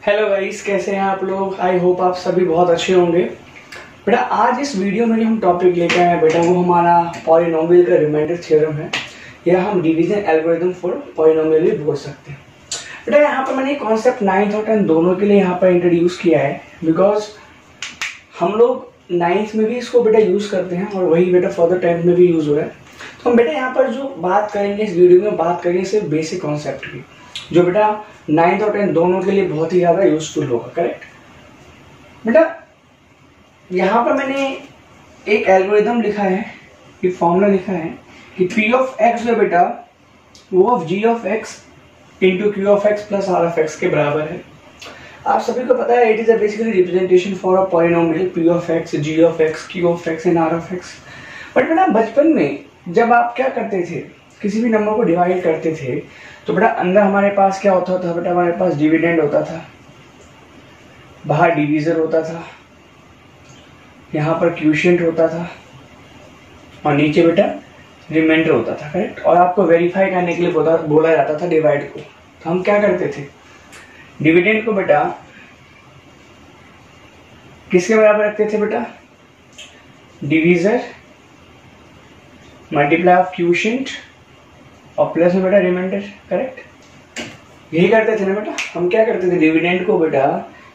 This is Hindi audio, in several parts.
हेलो गाइस, कैसे हैं आप लोग। आई होप आप सभी बहुत अच्छे होंगे। बेटा आज इस वीडियो में जो हम टॉपिक लेके आए हैं बेटा वो हमारा पॉलिनोमियल का रिमाइंडर थ्योरम है, या हम डिवीजन एल्गोरिथम फॉर पॉलिनोमियल भी बोल सकते हैं। बेटा यहाँ पर मैंने कॉन्सेप्ट 9th और 10th दोनों के लिए यहाँ पर इंट्रोड्यूस किया है, बिकॉज हम लोग 9th में भी इसको बेटा यूज़ करते हैं और वही बेटा फर्दर 10th में भी यूज़ हो रहा है। तो हम बेटा यहाँ पर जो बात करेंगे इस वीडियो में बात करेंगे सिर्फ बेसिक कॉन्सेप्ट की, जो बेटा 9th और 10th दोनों के लिए बहुत ही ज़्यादा यूजफुल होगा। करेक्ट बेटा, यहाँ पर मैंने एक एल्गोरिथम लिखा है, एक फॉर्मूला लिखा है कि पी ऑफ एक्स जो बेटा वो of ji of x into Q of x plus are of x के बराबर है। आप सभी को पता है it is a basically representation for a polynomial P of X, G of X, Q of x and R of x. But बेटा बचपन में जब आप क्या करते थे, किसी भी नंबर को डिवाइड करते थे तो बेटा अंदर हमारे पास क्या होता था, बेटा हमारे पास डिविडेंड होता था, बाहर डिवीजर होता था, यहाँ पर क्वोशिएंट होता था और नीचे बेटा रिमाइंडर होता था। करेक्ट, और आपको वेरीफाई करने के लिए बोला जाता था डिवाइड को। तो हम क्या करते थे, डिविडेंड को बेटा किसके बराबर रखते थे बेटा, डिवीजर मल्टीप्लाई ऑफ क्वोशिएंट और प्लस में बेटा रिमाइंडर। करेक्ट, यही करते थे ना बेटा। हम क्या करते थे, डिविडेंड को बेटा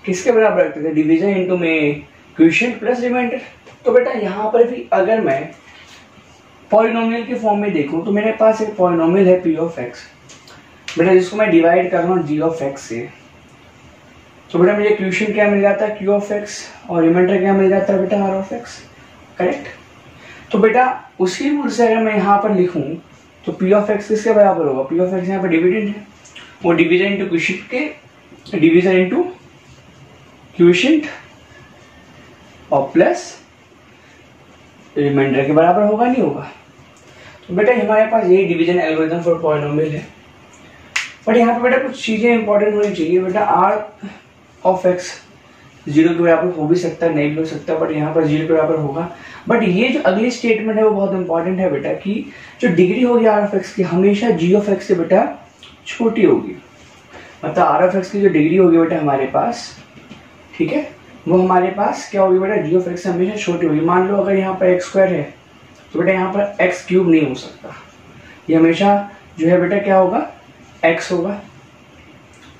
किसके बराबर रखते थे, डिवीजन इनटू में क्वोशिएंट प्लस रिमाइंडर। तो बेटा यहाँ पर भी अगर मैं पॉलिनोमियल के फॉर्म में देखूं तो मेरे पास एक पॉलिनोमियल है पी ऑफ एक्स बेटा, जिसको मैं डिवाइड कर रहा हूँ जी ऑफ एक्स से। तो बेटा मुझे क्वोशिएंट क्या मिल जाता है, क्यू ऑफ एक्स, और रिमाइंडर क्या मिल जाता है बेटा, आर ऑफ एक्स। करेक्ट, तो बेटा उसी रूल से अगर मैं यहाँ पर लिखूं तो पी ऑफ एक्स किसके बराबर होगा, पी ऑफ एक्स यहाँ पर डिविडेंड है, वो डिवीजन इंटू क्वोशिएंट के डिवीजन इंटू क्वोशिएंट और प्लस रिमाइंडर के बराबर होगा, नहीं होगा। तो बेटा हमारे पास यही डिवीजन एल्गोरिथम फॉर पॉलिनोमियल है। बट यहाँ पे बेटा कुछ चीजें इंपॉर्टेंट होनी चाहिए बेटा। आर ऑफ एक्स 0 के बराबर हो भी सकता है, नहीं भी हो सकता, बट यहाँ पर 0 के बराबर होगा। बट ये जो अगली स्टेटमेंट है वो बहुत इंपॉर्टेंट है बेटा, कि जो डिग्री होगी आर ऑफ एक्स की हमेशा जी ऑफ एक्स से बेटा छोटी होगी। मतलब आर ऑफ एक्स की जो डिग्री होगी बेटा हमारे पास, ठीक है, वो हमारे पास क्या होगी बेटा, जी ऑफ एक्स से हमेशा छोटी होगी। मान लो अगर यहाँ पर एक्स स्क्वायर है तो बेटा यहाँ पर एक्स क्यूब नहीं हो सकता, ये हमेशा जो है बेटा क्या होगा, एक्स होगा,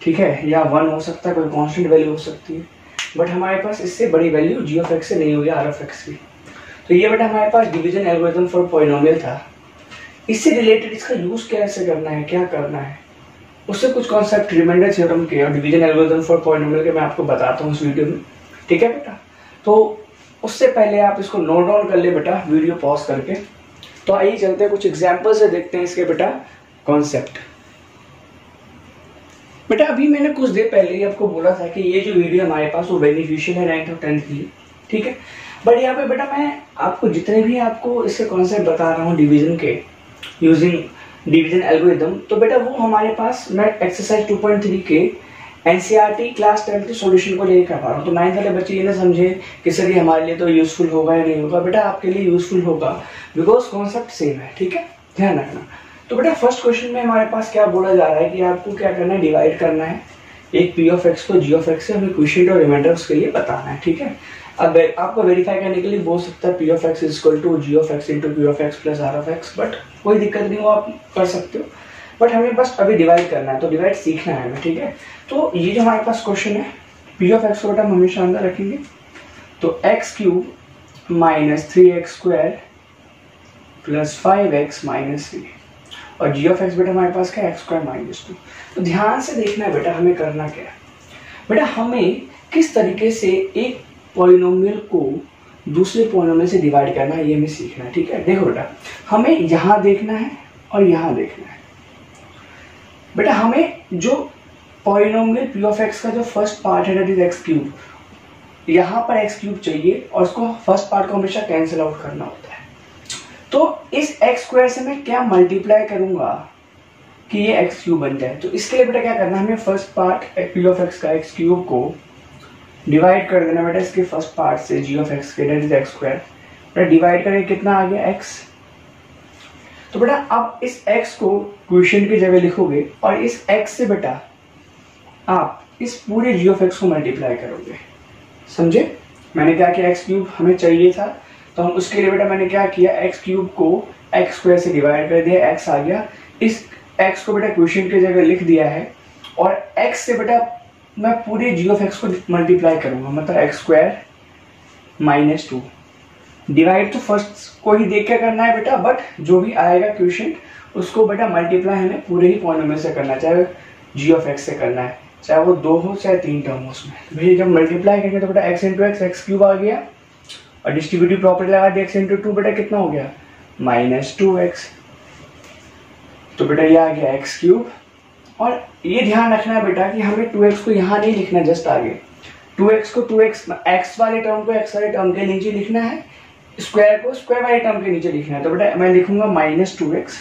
ठीक है, या 1 हो सकता है, कोई कांस्टेंट वैल्यू हो सकती है। बट हमारे पास इससे बड़ी वैल्यू जी ऑफ एक्स से नहीं होगी, आर ऑफ एक्स की। तो ये बेटा हमारे पास डिवीजन एल्गोरिथम फॉर पॉलिनोमियल था। इससे रिलेटेड इसका यूज कैसे करना है, क्या करना है, उससे कुछ कॉन्सेप्ट रिमाइंडर थ्योरम के और डिवीजन एल्गोरिथम फॉर पॉलिनोमियल के मैं आपको बताता हूँ इस वीडियो में, ठीक है बेटा। तो उससे पहले आप इसको नोट डाउन कर ले बेटा, वीडियो पॉज करके। तो आइए चलते हैं कुछ एग्जाम्पल से देखते हैं इसके बेटा कॉन्सेप्ट। बेटा अभी मैंने कुछ देर पहले ही आपको बोला था कि ये जो वीडियो हमारे पास वो बेनिफिशियल है 9th और 10th के लिए, ठीक है। बट यहाँ पे बेटा मैं आपको जितने भी आपको इसके कॉन्सेप्ट बता रहा हूँ डिवीजन के यूजिंग डिवीजन एल्गोरिथम, तो बेटा वो हमारे पास मैं एक्सरसाइज 2.3 के एनसीईआरटी क्लास 10th के सॉल्यूशन को लेकर करवा रहा हूँ। तो 9th वाले बच्चे ये ना समझे कि सर ये हमारे लिए तो यूजफुल होगा या नहीं होगा। बेटा आपके लिए यूजफुल होगा, बिकॉज कॉन्सेप्ट सेम है, ठीक है, ध्यान रखना। तो बेटा फर्स्ट क्वेश्चन में हमारे पास क्या बोला जा रहा है कि आपको क्या करना है, डिवाइड करना है एक पी ऑफ एक्स को जी ऑफ एक्स से, हमें क्वोशिएंट और रिमाइंडर उसके लिए बताना है, ठीक है। अब आपको वेरीफाई करने के लिए बोल सकता है p of x is equal to g of x into Q of x plus are of x, but कोई दिक्कत नहीं, वो आप कर सकते हो। बट हमें बस अभी डिवाइड करना है, तो डिवाइड सीखना है हमें, ठीक है। तो ये जो हमारे पास क्वेश्चन है, पी ऑफ एक्स को बेटा हम हमेशा अंदर रखेंगे, तो x cube minus 3x square plus 5x minus 3, और जी ऑफ एक्स बेटा हमारे पास क्या है, एक्स स्क्वायर माइनस 2। तो ध्यान से देखना है बेटा हमें करना क्या है। बेटा हमें किस तरीके से एक पॉलिनोमियल को दूसरे पॉलिनोमियल से डिवाइड करना है, ये हमें सीखना है, ठीक है। देखो बेटा हमें यहाँ देखना है और यहाँ देखना है। बेटा हमें जो पॉलिनोमियल पी ऑफ एक्स का जो फर्स्ट पार्ट है दैट इज एक्स क्यूब, यहाँ पर एक्स क्यूब चाहिए और उसको फर्स्ट पार्ट को हमेशा कैंसिल आउट करना होता है। तो इस एक्स स्क्वायर से मैं क्या मल्टीप्लाई करूंगा कि ये एक्स क्यूब बन जाए। तो इसके लिए बेटा क्या करना है, हमें first part P of x का एक्स क्यूब को डिवाइड कर देना बेटा इसके फर्स्ट पार्ट से जी ऑफ एक्स के दैट इज एक्स स्क्वायर। बेटा डिवाइड करें कितना आ गया, एक्स। तो बेटा अब इस x को क्वोशिएंट की जगह लिखोगे और इस x से बेटा आप इस पूरे जी ऑफ एक्स को मल्टीप्लाई करोगे। समझे? मैंने क्या किया, एक्स क्यूब हमें चाहिए था, तो हम उसके लिए बेटा मैंने क्या किया, एक्स क्यूब को एक्स स्क्वायर से डिवाइड कर दिया, एक्स आ गया। इस एक्स को बेटा क्वेश्चन की जगह लिख दिया है, और एक्स से बेटा मैं पूरे जी ऑफ एक्स को मल्टीप्लाई करूंगा, मतलब एक्स स्क्वायर माइनस 2। डिवाइड तो फर्स्ट को ही देख के करना है बेटा, बट जो भी आएगा क्वेश्चन उसको बेटा मल्टीप्लाई हमें पूरे ही पॉलिनोमियल से करना है, चाहे जी ऑफ एक्स से करना है, चाहे वो 2 हो चाहे 3 टर्म हो उसमें। तो भाई जब मल्टीप्लाई करेंगे तो बेटा x into x, x cube आ गया, और डिस्ट्रीब्यूटिव प्रॉपर्टी लगा दी, एक्स इंटू 2 बेटा कितना हो गया, माइनस 2x। तो बेटा ये आ गया एक्स क्यूब। और ये ध्यान रखना है बेटा कि हमें 2x को यहाँ नहीं लिखना, जस्ट आगे 2x को 2x x वाले टर्म को x वाले टर्म के नीचे लिखना है, स्क्वायर को स्क्वायर वाले टर्म के नीचे लिखना है। तो बेटा मैं लिखूंगा माइनस 2x,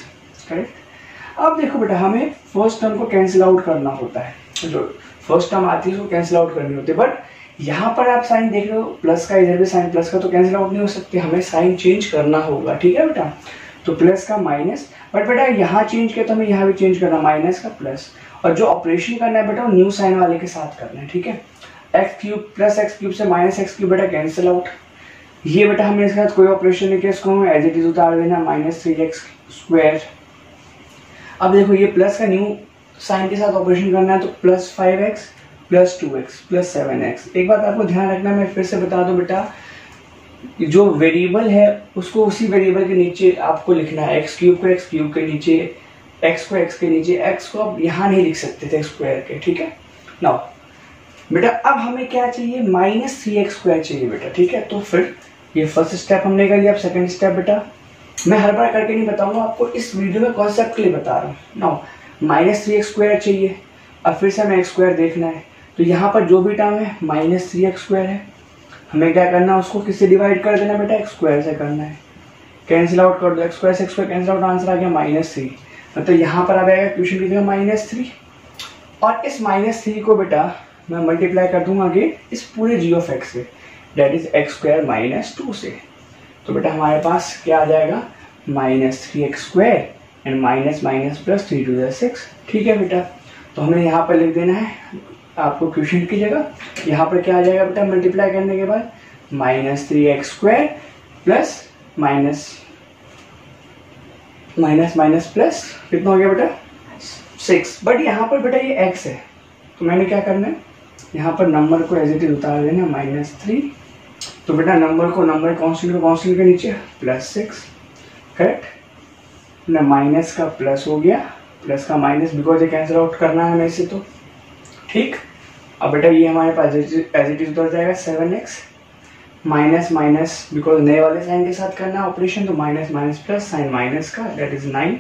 करेक्ट। अब देखो बेटा हमें फर्स्ट टर्म को कैंसिल आउट करना होता है, जो फर्स्ट टर्म आती है उसको कैंसिल आउट करनी होती है, बट यहाँ पर आप साइन देख रहे हो प्लस का, इधर भी साइन प्लस का, तो कैंसिल आउट नहीं हो सकते, हमें साइन चेंज करना होगा, ठीक है बेटा। तो प्लस का माइनस, बट बेटा यहाँ चेंज किया तो हमें यहाँ भी चेंज करना, माइनस का प्लस, और जो ऑपरेशन करना है बेटा वो न्यू साइन वाले के साथ करना है, ठीक है। X cube plus x cube से माइनस एक्स क्यूब बेटा कैंसिल आउट। ये बेटा हमने इसके साथ कोई ऑपरेशन नहीं किया, इसको एज इट इज उतार देना, माइनस 3x स्क्वायर। अब देखो ये प्लस का न्यू साइन के साथ ऑपरेशन करना है, तो plus 5x plus 2x plus 7x। एक बात आपको ध्यान रखना, मैं फिर से बता दूं बेटा, जो वेरिएबल है उसको उसी वेरिएबल के नीचे आपको लिखना है, एक्स क्यूब को एक्स क्यूब के नीचे, एक्स को एक्स के नीचे, एक्स को आप यहाँ नहीं लिख सकते थे स्क्वायर के, ठीक है। नाउ बेटा अब हमें क्या चाहिए, माइनस 3x स्क्वायर चाहिए बेटा, ठीक है। तो फिर ये फर्स्ट स्टेप हमने कर लिया। अब सेकंड स्टेप बेटा मैं हर बार करके नहीं बताऊंगा, आपको इस वीडियो में कॉन्सेप्ट के लिए बता रहा हूँ। नाउ माइनस 3x स्क्वायर चाहिए, अब फिर से हमें एक्स स्क्वायर देखना है, तो यहाँ पर जो भी टर्म है माइनस 3x स्क्वायर है, हमें क्या करना है, उसको किससे डिवाइड कर देना बेटा, एक्स स्क्वायर से करना है। कैंसिल आउट कर दो, एक्स स्क्वायर से x square cancel out, answer आ गया -3। मतलब यहाँ पर आ जाएगा क्वेश्चन की जगह -3, और इस -3 को बेटा मैं मल्टीप्लाई कर दूंगा आगे इस पूरे जी ऑफ एक्स से, that is x square minus 2 से। तो बेटा हमारे पास क्या आ जाएगा, -3x square and minus minus plus 3 to the 6, ठीक है बेटा। तो हमें यहाँ पर लिख देना है आपको क्वेश्चन की जगह, यहाँ पर क्या आ जाएगा बेटा मल्टीप्लाई करने के बाद, -3x square plus minus minus plus कितना हो गया बेटा 6। बट यहाँ पर बेटा ये x है, तो मैंने क्या करना है, यहाँ पर नंबर को एज इट इज उतार देना -3। तो बेटा नंबर कांस्टेंट के नीचे +6, करेक्ट ना, माइनस का प्लस हो गया, प्लस का माइनस, बिकॉज ये कैंसिल आउट करना है हमें से, तो ठीक। अब बेटा ये हमारे पास एज इट इज उतर जाएगा 7x, माइनस माइनस बिकॉज नए वाले साइन के साथ करना ऑपरेशन, तो minus minus plus sign minus का, डेट इज 9।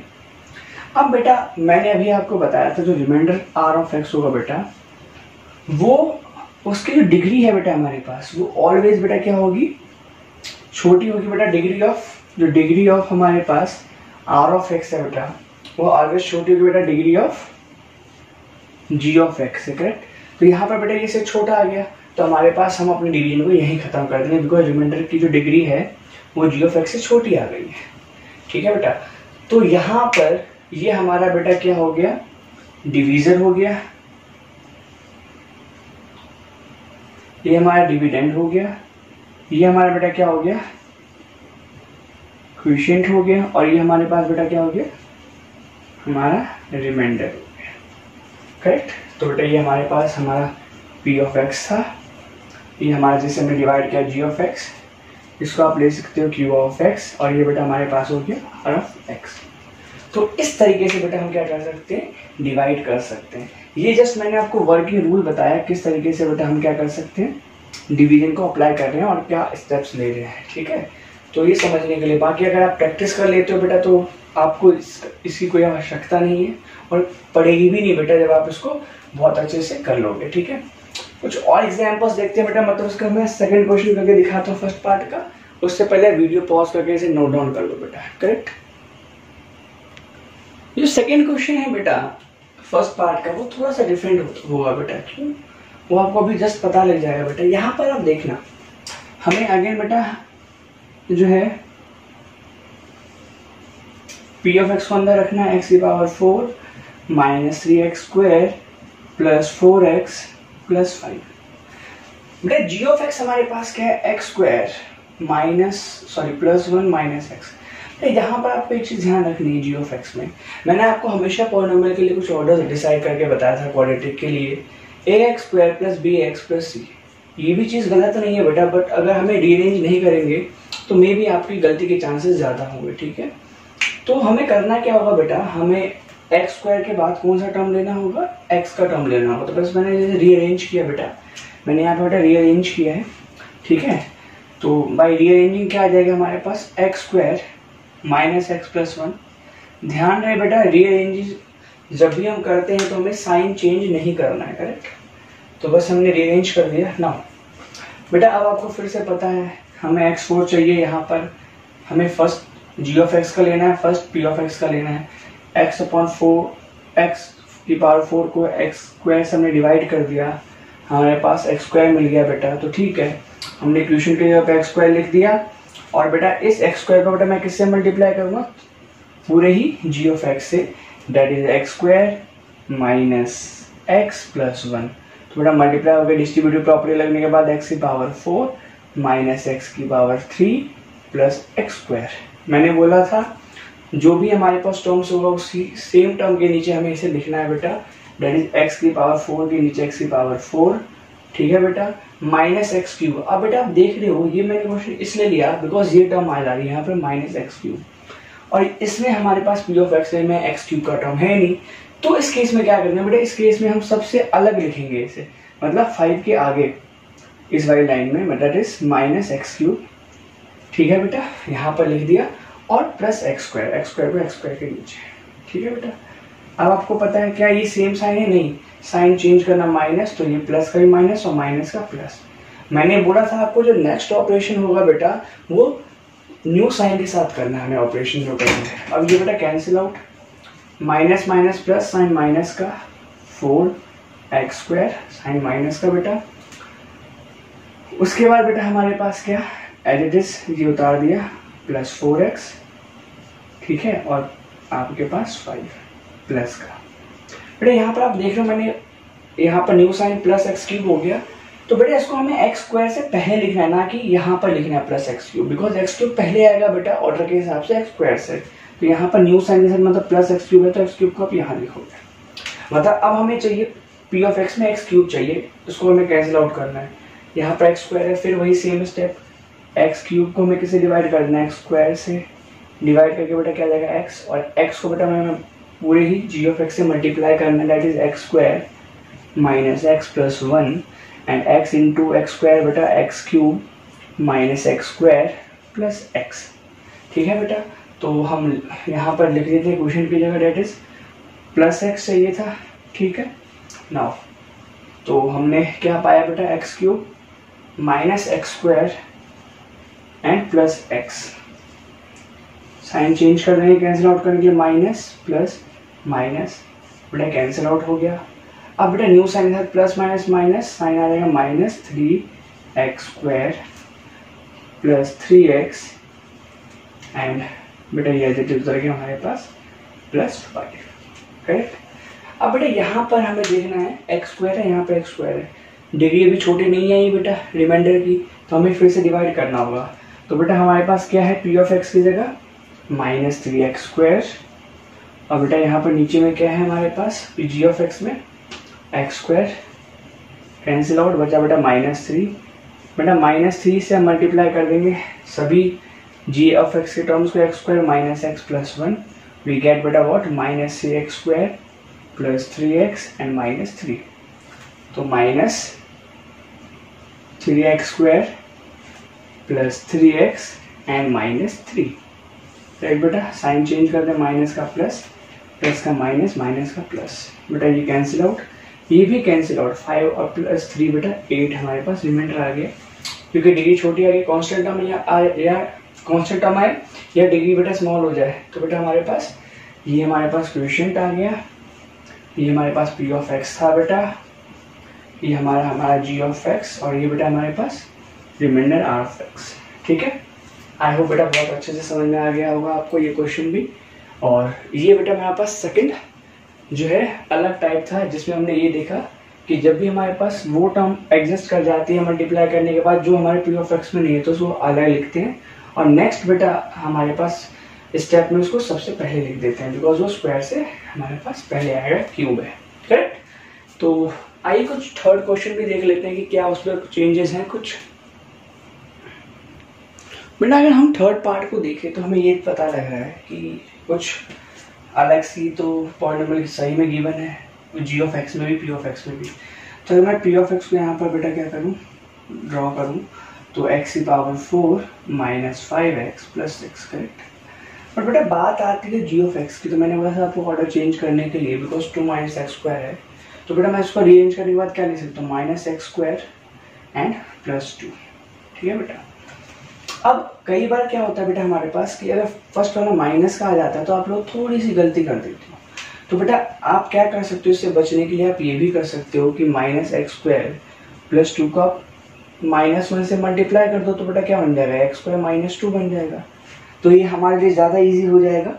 अब बेटा मैंने अभी आपको बताया था जो रिमाइंडर आर ऑफ एक्स होगा बेटा, वो उसकी जो डिग्री है बेटा हमारे पास, वो ऑलवेज बेटा क्या होगी, छोटी होगी बेटा। डिग्री ऑफ हमारे पास आर ऑफ एक्स है बेटा, वो ऑलवेज छोटी होगी बेटा degree of ji of x है, करेक्ट। तो यहाँ पर बेटा ये से छोटा आ गया, तो हमारे पास हम अपने डिवीजन को यहीं खत्म कर देंगे, बिकॉज रिमाइंडर की जो डिग्री है वो जी ऑफ एक्स से छोटी आ गई है, ठीक है बेटा। तो यहाँ पर ये हमारा बेटा क्या हो गया, डिवीजन हो गया, ये हमारा डिविडेंड हो गया, ये हमारा बेटा क्या हो गया, क्वोशिएंट हो गया, और ये हमारे पास बेटा क्या हो गया, हमारा रिमाइंडर हो गया, करेक्ट। तो बेटा ये हमारे पास हमारा p ऑफ x था, ये हमारा जिसे हमने डिवाइड किया g ऑफ x, इसको आप ले सकते हो q ऑफ x, और ये बेटा हमारे पास हो गया r ऑफ x। तो इस तरीके से बेटा हम क्या कर सकते हैं, डिवाइड कर सकते हैं। ये जस्ट मैंने आपको वर्किंग रूल बताया किस तरीके से बेटा हम क्या कर सकते हैं, डिवीजन को अप्लाई कर रहे हैं और क्या स्टेप्स ले रहे हैं, ठीक है। तो ये समझने के लिए, बाकी अगर आप प्रैक्टिस कर लेते हो बेटा तो आपको इसकी कोई आवश्यकता नहीं है, और पड़ेगी भी नहीं बेटा जब आप इसको बहुत अच्छे से कर लोगे, ठीक है। कुछ और एग्जाम्पल्स देखते हैं बेटा, मतलब उसका मैं सेकंड क्वेश्चन करके दिखाता हूँ फर्स्ट पार्ट का, उससे पहले वीडियो पॉज करके इसे नोट डाउन कर लो बेटा, करेक्ट। जो सेकंड क्वेश्चन है बेटा फर्स्ट पार्ट का, वो थोड़ा सा डिफरेंट होगा बेटा, क्यों, वो आपको अभी जस्ट पता लग जाएगा बेटा। यहाँ पर आप देखना, हमें अगेन बेटा जो है p ऑफ x को अंदर रखना है, x की power 4 -3x square plus 4x plus 5। बेटा जी ऑफ एक्स हमारे पास क्या है, x square plus 1 minus x. यहाँ पर आपको एक चीज ध्यान रखनी है, जी ऑफ एक्स में मैंने आपको हमेशा पॉलिनोमियल के लिए कुछ ऑर्डर डिसाइड करके बताया था क्वाड्रेटिक के लिए, a x square plus b x plus c. ये भी चीज़ गलत नहीं है बेटा, बट अगर हमें रीअरेंज नहीं करेंगे तो मे भी आपकी गलती के चांसेस ज़्यादा होंगे, ठीक है। तो हमें करना क्या होगा बेटा, हमें एक्स स्क्वायर के बाद कौन सा टर्म लेना होगा, एक्स का टर्म लेना होगा। तो बस मैंने जैसे रीअरेंज किया बेटा, मैंने यहाँ पे बेटा रीअरेंज किया है, ठीक है। तो बाई रीअरेंजिंग क्या आ जाएगा हमारे पास, x square minus x plus 1। ध्यान रहे बेटा, रीअरेंज जब भी हम करते हैं तो हमें साइन चेंज नहीं करना है, करेक्ट। तो बस हमने रीअरेंज कर दिया ना बेटा। अब आपको फिर से पता है हमें x4 चाहिए, यहाँ पर हमें फर्स्ट g ऑफ x का लेना है, फर्स्ट p ऑफ x का लेना है। x अपॉन 4 x की पावर 4 को x स्क्वायर से हमने डिवाइड कर दिया, हमारे पास x स्क्वायर मिल गया बेटा। तो ठीक है, हमने इक्वेशन के जगह पे x स्क्वायर लिख दिया, और बेटा इस x स्क्वायर को बेटा मैं किससे मल्टीप्लाई करूँगा, पूरे ही g ऑफ x से, that is x square minus x plus 1। तो बेटा मल्टीप्लाई हो गया, डिस्ट्रीब्यूटिव प्रॉपर्टी लगने के बाद x की पावर 4 माइनस x की पावर 3 प्लस x स्क्वायर। मैंने बोला था जो भी हमारे पास टर्म्स होगा उसी सेम टर्म के नीचे हमें इसे लिखना है बेटा, दैट इज x की पावर 4 के नीचे x की पावर 4, ठीक है बेटा, माइनस एक्स क्यूब। अब बेटा आप देख रहे हो ये मैंने क्वेश्चन इसलिए लिया बिकॉज ये टर्म आ जा रही है यहाँ पे माइनस एक्स क्यूब, और इसमें हमारे पास पी ऑफ एक्स में एक्स क्यूब का टर्म है नहीं। तो इस केस में क्या करना है बेटा, इस केस में हम सबसे अलग लिखेंगे इसे, मतलब 5 के आगे इस वाली लाइन में, that is minus x cube, ठीक है बेटा, यहाँ पर लिख दिया, और प्लस एक्स स्क्वायर को एक्स स्क्वायर के नीचे, ठीक है बेटा। अब आपको पता है क्या ये सेम साइन है, नहीं, साइन चेंज करना माइनस, तो ये प्लस का भी माइनस और माइनस का प्लस। मैंने बोला था आपको जो नेक्स्ट ऑपरेशन होगा बेटा वो न्यू साइन के साथ करना है हमें ऑपरेशन जो करना है। अब ये बेटा cancel out, minus minus plus, sign minus का 4x स्क्वायर साइन माइनस का बेटा। उसके बाद बेटा हमारे पास क्या, एज इट इज ये उतार दिया, प्लस 4x, ठीक है, और आपके पास 5 प्लस का। बेटा यहाँ पर आप देख रहे हो मैंने यहाँ पर new sign plus x cube हो गया, तो बेटा इसको हमें एक्स स्क्वायर से पहले लिखना है, ना कि यहाँ पर लिखना है plus x cube, because x cube पहले आएगा बेटा ऑर्डर के हिसाब से एक्स स्क्वायर से। तो यहाँ पर न्यू साइन के साथ मतलब प्लस एक्स क्यूब है, तो एक्स क्यूब को आप यहाँ लिखोगे। मतलब अब हमें चाहिए पी ऑफ एक्स में एक्स क्यूब चाहिए, उसको हमें कैंसिल आउट करना है। यहाँ पर एक्स स्क्वायर है, फिर वही सेम स्टेप, एक्स क्यूब को हमें किसे डिवाइड करना है, एक्स स्क्वायर से डिवाइड करके बेटा क्या जाएगा एक्स, और एक्स को बेटा हमें पूरे ही जी ऑफ एक्स से मल्टीप्लाई करना है, that is x square minus x plus 1 and x into x square बेटा x cube minus x square plus x, ठीक है बेटा। तो हम यहाँ पर लिख देते हैं क्वेश्चन की जगह, दैट इज प्लस एक्स चाहिए था, ठीक है। नाउ तो हमने क्या पाया बेटा, x cube minus x square and plus x, sign change कर देंगे कैंसिल आउट करने के लिए, माइनस प्लस माइनस बेटा कैंसिल आउट हो गया। अब बेटा न्यू साइन है, प्लस माइनस माइनस, साइन आ जाएगा minus 3x square plus 3x and बेटा ये उतर गया हमारे पास प्लस 5, करेक्ट। अब बेटा यहाँ पर हमें देखना है एक्स स्क्वायर है, यहाँ पे एक्स स्क्वायर है, डिग्री अभी छोटी नहीं आई बेटा रिमाइंडर की, तो हमें फिर से डिवाइड करना होगा। तो बेटा हमारे पास क्या है, पी ऑफ एक्स की जगह माइनस 3x स्क्वायर, और बेटा यहाँ पर नीचे में क्या है हमारे पास, जी ऑफ एक्स में एक्स स्क्वायर, कैंसिल आउट, बचा बेटा माइनस 3। बेटा माइनस 3 से हम मल्टीप्लाई कर देंगे सभी जी ऑफ एक्स के टर्म्स को, x square minus x plus 1, we get बेटा what, minus 3x square plus 3x and minus 3। तो minus 3x square plus 3x and minus 3, right बेटा। साइन चेंज कर दे, माइनस का प्लस, प्लस का माइनस, माइनस का प्लस, बेटा ये कैंसिल आउट, ये भी कैंसिल आउट, 5 और प्लस 3 बेटा 8 हमारे पास रिमाइंडर आ गया, क्योंकि डिग्री छोटी आ गई, कांस्टेंट टर्म या कांस्टेंट टर्म आए या डिग्री बेटा स्मॉल हो जाए, तो बेटा हमारे पास ये हमारे पास क्वोशिएंट आ गया, ये हमारे पास पी ऑफ एक्स था बेटा, ये हमारा जी ऑफ एक्स, और ये बेटा हमारे पास रिमाइंडर आर ऑफ एक्स, ठीक है। आई होप बेटा बहुत अच्छे से समझ में आ गया होगा आपको ये क्वेश्चन भी। और ये बेटा मेरे पास सेकंड जो है अलग टाइप था, जिसमें हमने ये देखा कि जब भी हमारे पास वो टर्म एग्जिस्ट कर जाती है मल्टीप्लाई करने के बाद, जो हमारे पी ऑफ एक्स में नहीं है तो उसको अलग लिखते हैं, और नेक्स्ट बेटा हमारे पास स्टेप में उसको सबसे पहले लिख देते हैं, बिकॉज वो स्क्वायर से हमारे पास पहले आएगा, क्यूब है, करेक्ट। तो आइए कुछ थर्ड क्वेश्चन भी देख लेते हैं कि क्या उस पर चेंजेस हैं कुछ। बेटा अगर हम थर्ड पार्ट को देखें तो हमें ये पता लग रहा है कि कुछ अलग सी तो पॉलिनोमियल सही में गिवन है, जी ऑफ एक्स में भी पी ऑफ एक्स में भी। तो अगर मैं पी ऑफ एक्स को यहाँ पर बेटा क्या करूँ, ड्रॉ करूँ, तो एक्स की power 4 minus 5x plus 6, correct. और बेटा बात आती है जी ऑफ एक्स की, तो मैंने बोला था आपको ऑर्डर चेंज करने के लिए, बिकॉज 2 माइनस एक्स स्क्वायर है, तो बेटा मैं इसको रीअरेंज करने के बाद क्या लिख सकता हूँ, minus x square and plus 2, ठीक है बेटा। अब कई बार क्या होता है बेटा हमारे पास कि अगर फर्स्ट वाला माइनस का आ जाता है तो आप लोग थोड़ी सी गलती कर देते हो। तो बेटा आप क्या कर सकते हो, इससे बचने के लिए आप ये भी कर सकते हो कि माइनस एक्स स्क्वायर प्लस 2 को आप -1 से मल्टीप्लाई कर दो, तो बेटा क्या बन जाएगा, एक्स स्क्वायर माइनस 2 बन जाएगा। तो ये हमारे लिए ज़्यादा ईजी हो जाएगा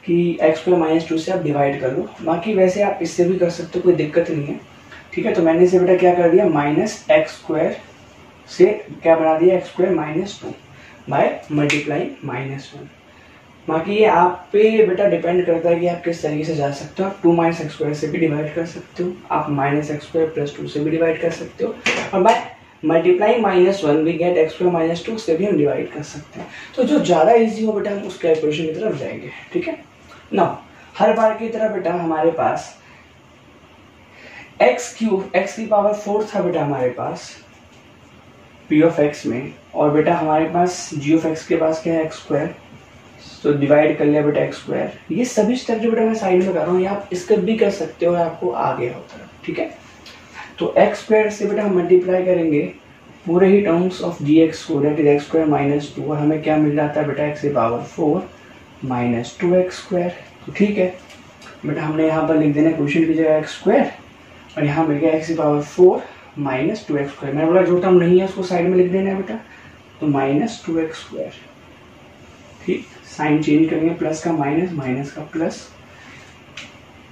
कि एक्स स्क्वायर माइनस 2 से आप डिवाइड कर लो। बाकी वैसे आप इससे भी कर सकते हो, कोई दिक्कत नहीं है, ठीक है। तो मैंने इसे बेटा क्या कर दिया, माइनस एक्स स्क्वायर से क्या बना दिया, x square minus 2 bye multiplying -1। बाकी ये आप पे बेटा डिपेंड करता है कि आप किस तरीके से जा सकते हो। आप 2 माइनस एक्स स्क्वायर से भी डिवाइड कर सकते हो, आप माइनस एक्स स्क्वायर प्लस 2 से भी डिवाइड कर सकते हो, और by multiplying -1 we get x square minus 2 से भी हम डिवाइड कर सकते हैं। तो जो ज़्यादा इजी हो बेटा हम उस कैलकुलेशन की तरफ जाएंगे, ठीक है ना। हर बार की तरह बेटा हमारे पास एक्स क्यूब, एक्स की पावर 4 था बेटा हमारे पास पी ऑफ एक्स में, और बेटा हमारे पास जी ऑफ एक्स के पास क्या है, एक्स स्क्वायर, तो डिवाइड कर लिया बेटा एक्स स्क्वायर। ये सभी स्टेप जो बेटा मैं साइड में कर रहा हूँ, ये आप स्किप भी कर सकते हो, आपको आ गया होता है, ठीक है। तो एक्स स्क्वायर से बेटा हम मल्टीप्लाई करेंगे पूरे ही टर्म्स ऑफ जी एक्स को, that is x square minus 2, और हमें क्या मिल जाता है बेटा, एक्स की पावर 4 माइनस 2 एक्स स्क्वायर। तो ठीक है बेटा, हमने यहाँ पर लिख देना क्वेश्चन की जगह एक्स स्क्वायर, और यहाँ मिल गया एक्स की पावर 4 माइनस 2 एक्स स्क्वायर। मैंने बोला जो टर्म नहीं है उसको साइड में लिख देना है बेटा, तो माइनस 2 एक्स स्क्वायर, ठीक। साइन चेंज करेंगे, प्लस का माइनस, माइनस का प्लस,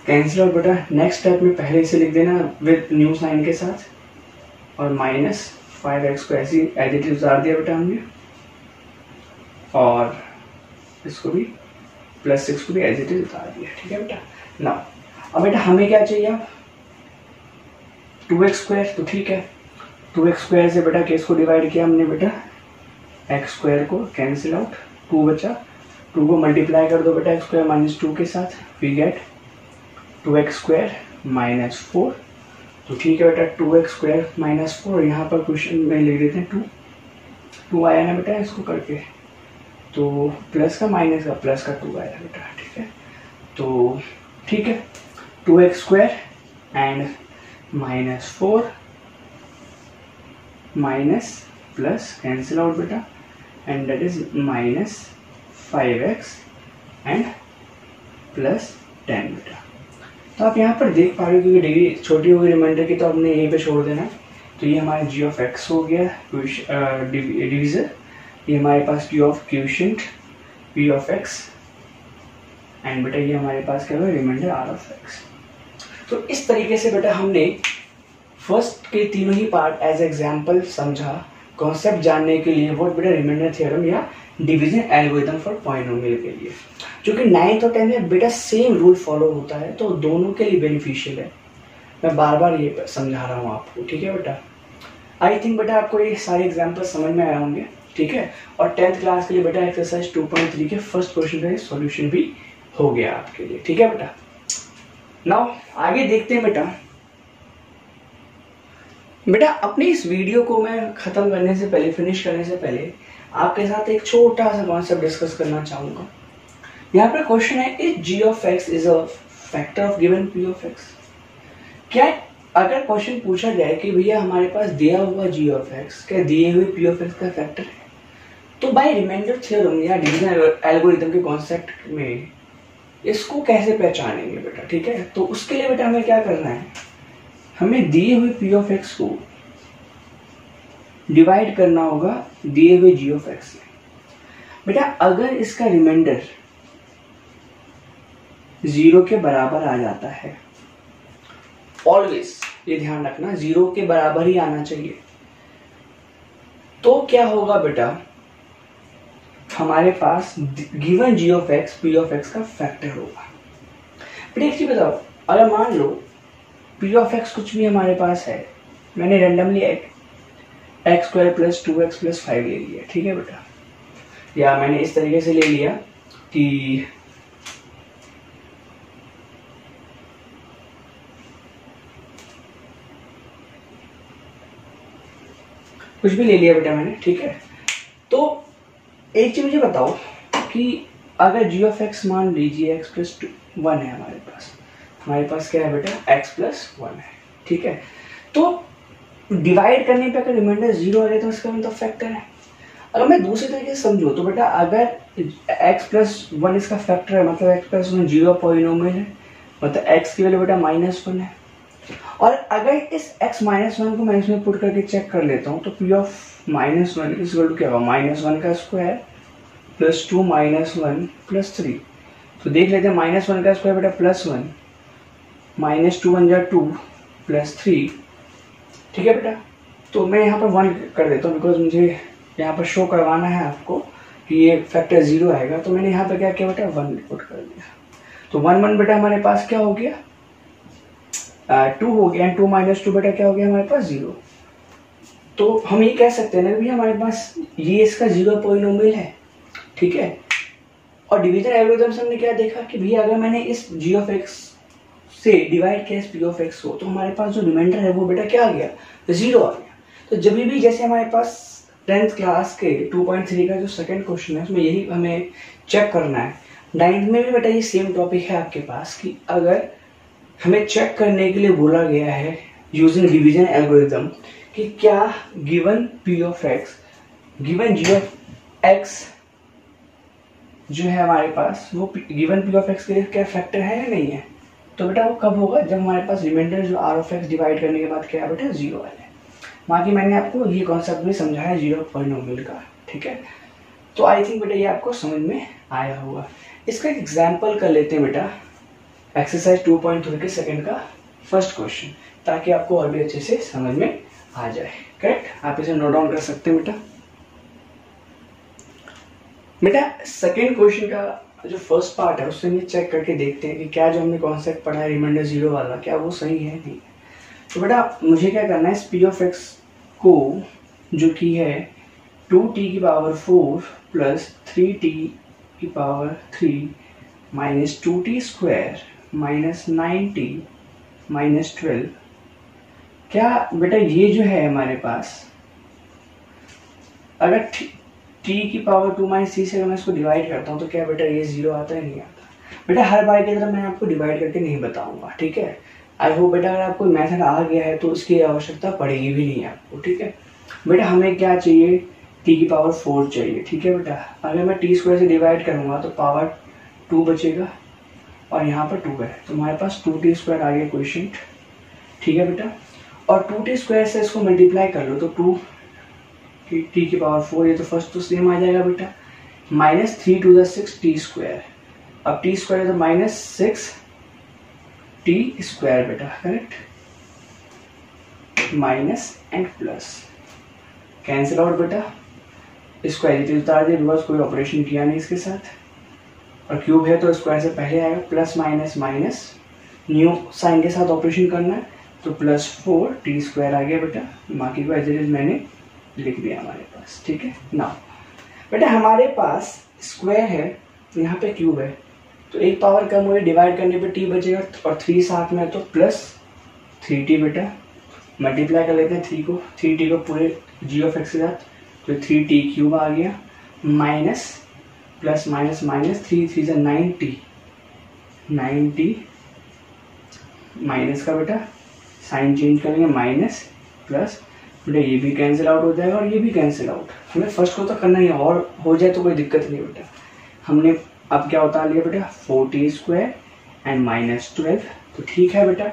कैंसिल। और बेटा नेक्स्ट स्टेप में पहले इसे लिख देना विद न्यू साइन के साथ, और माइनस 5x को ऐसे एज इट इज उतार दिया बेटा हमने, और इसको भी प्लस 6 को भी एज इट इज उतार दिया, ठीक है बेटा ना। अब बेटा हमें क्या चाहिए, अब 2x स्क्वायर, तो ठीक है 2x स्क्वायर से बेटा केस को डिवाइड किया हमने बेटा, एक्स स्क्वायर को कैंसिल आउट, 2 बचा, 2 को मल्टीप्लाई कर दो बेटा एक्स स्क्वायर माइनस 2 के साथ, we get 2x square minus 4। तो ठीक है बेटा 2x स्क्वायर माइनस 4, यहाँ पर क्वेश्चन में लिख देते हैं 2 आया ना बेटा इसको करके, तो प्लस का माइनस का प्लस का 2 आया बेटा, ठीक है। तो ठीक है 2x square and minus 4 minus plus cancel out बेटा, and that is minus 5x and plus 10 बेटा। तो आप यहाँ पर देख पा रहे हो क्योंकि डिग्री छोटी होगी रिमाइंडर की, तो आपने यहीं पे छोड़ देना। तो ये हमारा जी ऑफ एक्स हो गया डिवीजर, ये हमारे पास t of quotient p of x, and बेटा ये हमारे पास क्या होगा, रिमाइंडर आर ऑफ एक्स। तो इस तरीके से बेटा हमने फर्स्ट के तीनों ही पार्ट एज एग्जाम्पल समझा, कॉन्सेप्ट जानने के लिए वो बेटा रिमाइंडर थ्योरम या डिवीजन एल्गोरिथम फॉर पॉलिनोमियल के लिए, जो कि 9th और 10th में बेटा सेम रूल फॉलो होता है, तो दोनों के लिए बेनिफिशियल है। मैं बार बार ये समझा रहा हूँ आपको, ठीक है बेटा। आई थिंक बेटा आपको ये सारे एग्जाम्पल समझ में आए होंगे, ठीक है। और 10th क्लास के लिए बेटा एक्सरसाइज 2.3 के फर्स्ट क्वेश्चन का सॉल्यूशन भी हो गया आपके लिए, ठीक है बेटा। नाउ आगे देखते हैं बेटा। बेटा अपनी इस वीडियो को मैं खत्म करने से पहले, फिनिश करने से पहले आपके साथ एक छोटा सा कॉन्सेप्ट डिस्कस करना चाहूंगा। यहाँ पर क्वेश्चन है, if g of x is a factor of given p of x. क्या अगर क्वेश्चन पूछा जाए कि भैया हमारे पास दिया हुआ जी ऑफ एक्स क्या दिए हुए पी ऑफ एक्स का फैक्टर है, तो बाय रिमाइंडर थ्योरम या डिवीजन एल्गोरिथम के कॉन्सेप्ट में इसको कैसे पहचानेंगे बेटा, ठीक है। तो उसके लिए बेटा हमें क्या करना है, हमें दिए हुए पी ऑफ एक्स को डिवाइड करना होगा दिए हुए जी ऑफ एक्स से। बेटा अगर इसका रिमाइंडर 0 के बराबर आ जाता है। ऑलवेज ये ध्यान रखना, 0 के बराबर ही आना चाहिए। तो क्या होगा बेटा, हमारे पास given g of x p of x का फैक्टर होगा। बेटा एक चीज बताओ, अगर मान लो p ऑफ x कुछ भी हमारे पास है, मैंने randomly x square plus 2x plus 5 ले लिया, ठीक है बेटा, या मैंने इस तरीके से ले लिया कि कुछ भी ले लिया बेटा मैंने, ठीक है। तो एक चीज मुझे बताओ कि अगर g ऑफ x मान लीजिए x प्लस 1 है हमारे पास क्या है बेटा, x प्लस 1 है, ठीक है। तो डिवाइड करने पे अगर रिमाइंडर 0 आ गया तो इसका मतलब फैक्टर है। अगर मैं दूसरे तरीके से समझूं तो बेटा अगर x प्लस 1 इसका फैक्टर है, मतलब x प्लस 1 जीरो पॉलिनोमियल है, मतलब x की वैल्यू बेटा -1 है। और अगर इस x -1 को मैं इसमें पुट करके चेक कर लेता हूँ तो p ऑफ -1 इस वैल्यू क्या होगा, -1 का स्क्वायर प्लस 2 -1 प्लस 3। तो देख लेते हैं, -1 का स्क्वायर बेटा +1 -2 1 जा 2 प्लस 3, ठीक है बेटा। तो मैं यहाँ पर 1 कर देता हूँ, बिकॉज मुझे यहाँ पर शो करवाना है आपको कि ये फैक्टर 0 आएगा। तो मैंने यहाँ पर क्या किया बेटा, 1 पुट कर दिया। तो 1 1 बेटा हमारे पास क्या हो गया, 2 हो गया, 2 -2 बेटा क्या हो गया हमारे पास 0। तो हम ये कह सकते हैं ना कि हमारे पास ये इसका 0 पॉलिनोमियल है, ठीक है। और डिवीजन एल्गोरिथम से हमने क्या देखा कि भैया अगर मैंने इस g ऑफ x से डिवाइड किया इस p ऑफ x को, तो हमारे पास जो रिमाइंडर है वो बेटा क्या आ गया, 0 आ गया। तो जब भी जैसे हमारे पास 10th क्लास के 2.3 का जो सेकंड क्वेश्चन है उसमें यही हमें चेक करना है। 9th में भी बेटा ये सेम टॉपिक है आपके पास कि अगर हमें चेक करने के लिए बोला गया है यूजिंग डिवीजन एल्गोरिथम कि क्या given p of x given g of x जो है हमारे पास वो गिवन p ऑफ x के लिए क्या फैक्टर है या नहीं है। तो बेटा वो कब होगा, जब हमारे पास रिमाइंडर जो r ऑफ x डिवाइड करने के बाद क्या है बेटा 0 आ जाए। बाकी मैंने आपको ये कॉन्सेप्ट भी समझाया 0 पॉलिनोमियल का, ठीक है। तो आई थिंक बेटा ये आपको समझ में आया होगा। इसका एक एग्जाम्पल कर लेते हैं बेटा, एक्सरसाइज 2.3 के सेकंड का फर्स्ट क्वेश्चन, ताकि आपको और भी अच्छे से समझ में आ जाए। करेक्ट, आप इसे नोट डाउन कर सकते हैं बेटा। सेकंड क्वेश्चन का जो फर्स्ट पार्ट है उससे हम चेक करके देखते हैं कि क्या जो हमने कॉन्सेप्ट पढ़ा है रिमाइंडर 0 वाला, क्या वो सही है नहीं। तो बेटा मुझे क्या करना है, इस p ऑफ x को जो कि है 2t की पावर 4 प्लस 3t की power 3 minus 2t square minus 9t minus 12, क्या बेटा ये जो है हमारे पास अगर t की पावर 2 माइनस 3 से अगर मैं इसको डिवाइड करता हूँ तो क्या बेटा ये 0 आता है नहीं आता। बेटा हर बार की तरह मैं आपको डिवाइड करके नहीं बताऊंगा, ठीक है। आई होप बेटा अगर आपको मेथड आ गया है तो उसकी आवश्यकता पड़ेगी भी नहीं आपको, ठीक है। बेटा हमें क्या चाहिए, t की पावर 4 चाहिए, ठीक है बेटा। अगर मैं t स्क्वायर से डिवाइड करूंगा तो पावर 2 बचेगा और यहाँ पर 2 है, तो हमारे पास 2t स्क्वायर आ गया क्वेश्चन, ठीक है बेटा। और 2t स्क्वायर से इसको मल्टीप्लाई कर लो तो 2 t की पावर 4, ये तो फर्स्ट तो सेम आ जाएगा बेटा, minus 3 to the 6 t square. अब t स्क्वायर है तो माइनस 6 t स्क्वायर बेटा, correct, minus and plus cancel out बेटा, स्क्वायर इधर उतार दिया बिकॉज कोई ऑपरेशन किया नहीं इसके साथ, और क्यूब है तो स्क्वायर से पहले आएगा, plus minus minus new sign के साथ ऑपरेशन करना है तो प्लस 4 t स्क्वायर आ गया बेटा। बाकी को एज इट इज मैंने लिख दिया हमारे पास, ठीक है ना। बेटा हमारे पास स्क्वायर है, यहाँ पे क्यूब है, तो एक पावर कम हुई, डिवाइड करने पे t बचेगा और 3 साथ में है तो प्लस 3t बेटा। मल्टीप्लाई कर लेते हैं 3t को पूरे g ऑफ x के साथ, तो 3t क्यूब आ गया, minus plus minus minus 3 3 9t minus का बेटा साइन चेंज करेंगे, माइनस प्लस बेटा ये भी कैंसिल आउट हो जाएगा और ये भी कैंसिल आउट। हमें फर्स्ट को तो करना ही है, और हो जाए तो कोई दिक्कत नहीं बेटा। हमने अब क्या उतार लिया बेटा 4t स्क्वायर एंड माइनस 12, तो ठीक है बेटा।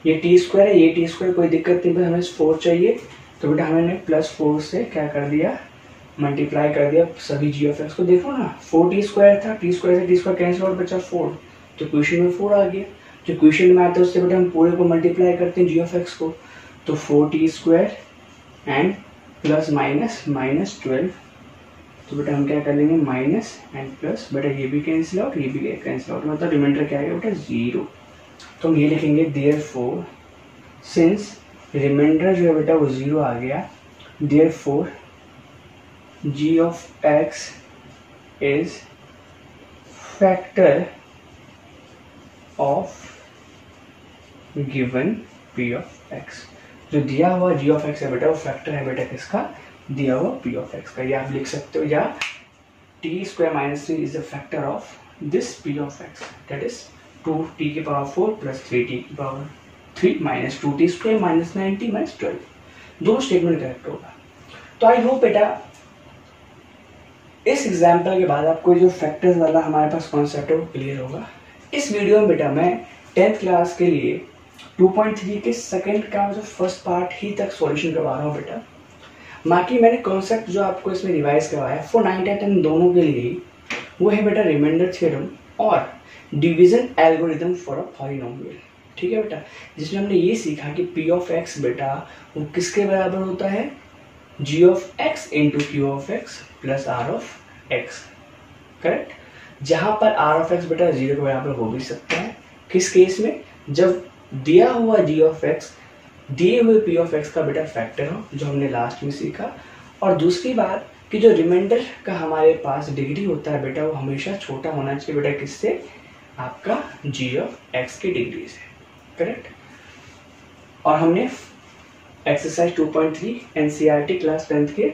ये t स्क्वायर है, ये t स्क्वायर, कोई दिक्कत नहीं, बस हमें 4 चाहिए, तो बेटा हमने प्लस 4 से क्या कर दिया, मल्टीप्लाई कर दिया सभी g ऑफ x को। देखो ना 4t स्क्वायर था, t स्क्वायर से t स्क्वायर कैंसिल आउट बचा 4, तो क्वेश्चन में 4 आ गया। जो क्वेश्चन में आता है उससे बेटा हम पूरे को मल्टीप्लाई करते हैं जी ऑफ एक्स को, तो 4t² एंड प्लस माइनस -12। तो बेटा हम क्या कर लेंगे माइनस एंड प्लस, बेटा ये भी कैंसिल आउट, ये भी कैंसिल आउट, मतलब रिमाइंडर क्या आएगा बेटा 0। तो हम ये लिखेंगे देयरफॉर सिंस रिमाइंडर जो है बेटा वो 0 आ गया, therefore g of x is factor of given p of x। जो दिया हुआ g ऑफ x है बेटा वो फैक्टर है बेटा किसका, दिया हुआ p ऑफ x का। या आप लिख सकते हो या t² - 3 is the factor of this p of x, that is 2t की पावर 4 प्लस 3t की power 3 minus 2t² minus 9t minus 12। दो स्टेटमेंट करेक्ट होगा। तो आई होप बेटा इस एग्जाम्पल के बाद आपको जो फैक्टर्स वाला हमारे पास कॉन्सेप्ट है वो क्लियर होगा। इस वीडियो में बेटा मैं 10th क्लास के लिए 2.3 के सेकंड का जो फर्स्ट पार्ट ही तक सॉल्यूशन करवा रहा हूँ बेटा। बाकी मैंने कॉन्सेप्ट जो आपको इसमें रिवाइज करवाया फॉर 9 और 10 दोनों के लिए, वो है बेटा रिमाइंडर थ्योरम और division algorithm for a polynomial. ठीक है बेटा, जिसमें हमने ये सीखा कि p ऑफ x बेटा वो किसके बराबर होता है, g of x into q of x plus r of x, correct. जहां पर r ऑफ x बेटा 0 के बराबर हो भी सकता है, किस केस में, जब दिया हुआ g ऑफ x दिए हुए p ऑफ x का बेटा फैक्टर हो, जो हमने लास्ट में सीखा। और दूसरी बात कि जो रिमाइंडर का हमारे पास डिग्री होता है बेटा वो हमेशा छोटा होना चाहिए बेटा किससे, आपका g ऑफ x की डिग्री से, करेक्ट। और हमने एक्सरसाइज 2.3 NCERT क्लास 10th के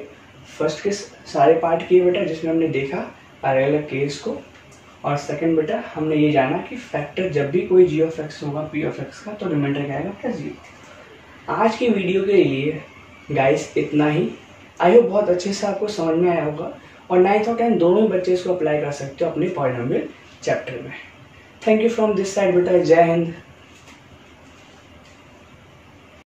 फर्स्ट के सारे पार्ट किए बेटा, जिसमें हमने देखा अलग अलग केस को। और सेकंड बेटा हमने ये जाना कि फैक्टर जब भी कोई g ऑफ x होगा p ऑफ x का तो रिमाइंडर क्या आएगा बेटा 0। आज की वीडियो के लिए गाइस इतना ही। आई होप बहुत अच्छे से आपको समझ में आया होगा और 9th और 10th दोनों ही बच्चे इसको अप्लाई कर सकते हो अपने पॉलिनोमियल चैप्टर में। Thank you from this side बेटा, जय हिंद।